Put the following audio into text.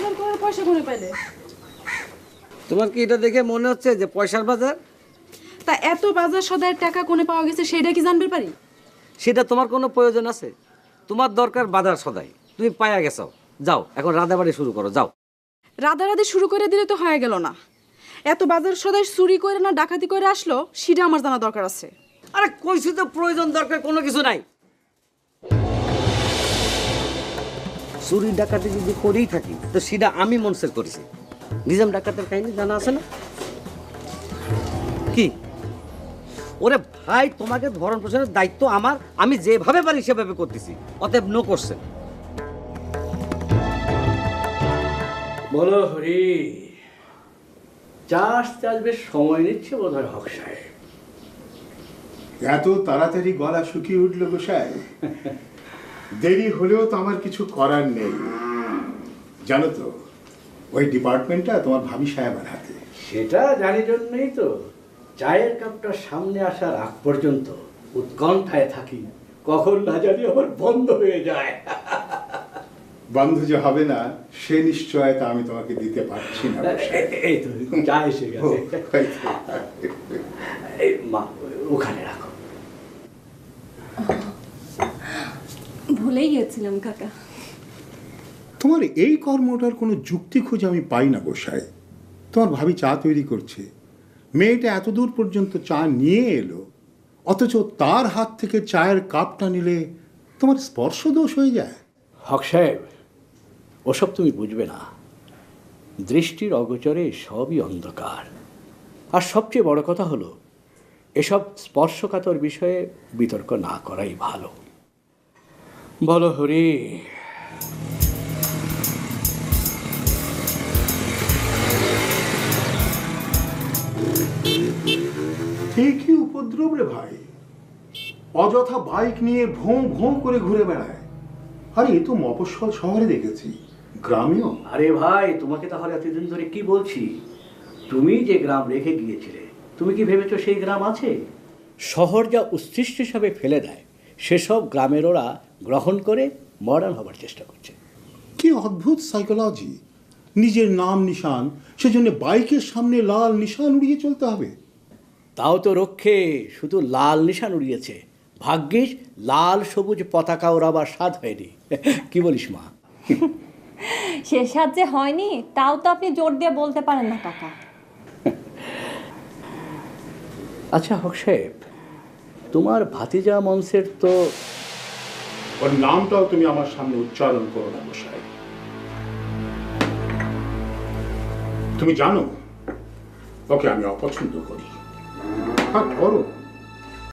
বাজার করার পয়সা কোনে পাইলে? তোমার কি এটা দেখে মনে হচ্ছে যে পয়সার বাজার? তা এত বাজার সদায়ের টাকা কোনে পাওয়া গেছে সেটা কি জানতে পারি? সেটা তোমার কোনো প্রয়োজন আছে? তোমার দরকার বাজার সদাই, তুমি পায়া গেছো। যাও এখন রাঁধাবাড়ি শুরু করো, যাও। রাধারাধি শুরু করে দিলে তো হয়ে গেল না। এত বাজার সদাই চুরি করে না ডাকাতি করে আসলো সেটা আমার জানা দরকার আছে। আরে কইছি তো প্রয়োজন দরকার কোনো কিছু নাই। চুরি ডাকাতি যদি করেই থাকি তো সেটা আমি মনসের করেছি। নিজাম ডাকাতের কাহিনী জানা আছে না? কি ওরে ভাই, তোমাকে ভরণ পোষণের দায়িত্ব আমার, আমি যেভাবে পারি সেভাবে করতেছি, অতএব নো করছেন। বলো হরি, চাষ বেশ সময় নিচ্ছে বোধ হয় হক সাহেব। এত তাড়াতাড়ি গলা শুকিয়ে উঠলো গোসাই? দেরি হলেও তো আমার কিছু করার নেই। জানো তো, ওই ডিপার্টমেন্টটা তোমার ভাবি সাহেবের হাতে। সেটা জানি জন্যই তো চায়ের কাপটা সামনে আসার আগ পর্যন্ত উৎকণ্ঠায় থাকি, কখন না জানি আবার বন্ধ হয়ে যায়। বন্ধ যে হবে না সে নিশ্চয়তা আমি তোমাকে দিতে পারছি না। এই তো চা এসে গেছে। এই মা, ওখানে রাখো। ভুলেই গেছিলাম কাকা। তোমার এই কর্মটার কোনো যুক্তি খুঁজে আমি পাই না গোসাই। তোমার ভাবি চা তৈরি করছে, মেয়েটা এত দূর পর্যন্ত চা নিয়ে এলো, অথচ তার হাত থেকে চায়ের কাপটা নিলে তোমার স্পর্শ দোষ হয়ে যায়। হক সাহেব, ওসব তুমি বুঝবে না। দৃষ্টির অগোচরে সবই অন্ধকার। আর সবচেয়ে বড় কথা হলো, এসব স্পর্শকাতর বিষয়ে বিতর্ক না করাই ভালো। বলো হরি। ঠিকই উপদ্রব রে ভাই, অযথা বাইক নিয়ে ভোঁ ভোঁ করে ঘুরে বেড়ায়। আরে এ তো মফস্বল শহরে দেখেছি, গ্রামেও। আরে ভাই, তোমাকে তাহলে এতদিন ধরে কি বলছি, তুমি যে গ্রাম রেখে গিয়েছিলে, তুমি কি ভেবেছো সেই গ্রাম আছে? শহর যা উচ্ছিষ্ট হিসাবে ফেলে দেয়, সেসব গ্রামের ওরা গ্রহণ করে মডার্ন হবার চেষ্টা করছে। কি অদ্ভুত সাইকোলজি! নিজের নাম নিশান, সেজন্য বাইকের সামনে লাল নিশান উড়িয়ে চলতে হবে। তাও তো রক্ষে শুধু লাল নিশান উড়িয়েছে, ভাগ্যিস লাল সবুজ পতাকা ওড়াবার স্বাদ হয়নি। কি বলিস মা? সে সাহায্যে হয়নি তাও তো আপনি জোর দিয়ে বলতে পারেন না কাকা। আচ্ছা হক সাহেব, তোমার ভাতিজা মনসের তো ওর নামটাও তুমি আমার সামনে উচ্চারণ করো না গোসাই। তুমি জানো ওকে আমি অপছন্দ করি। হ্যাঁ করো,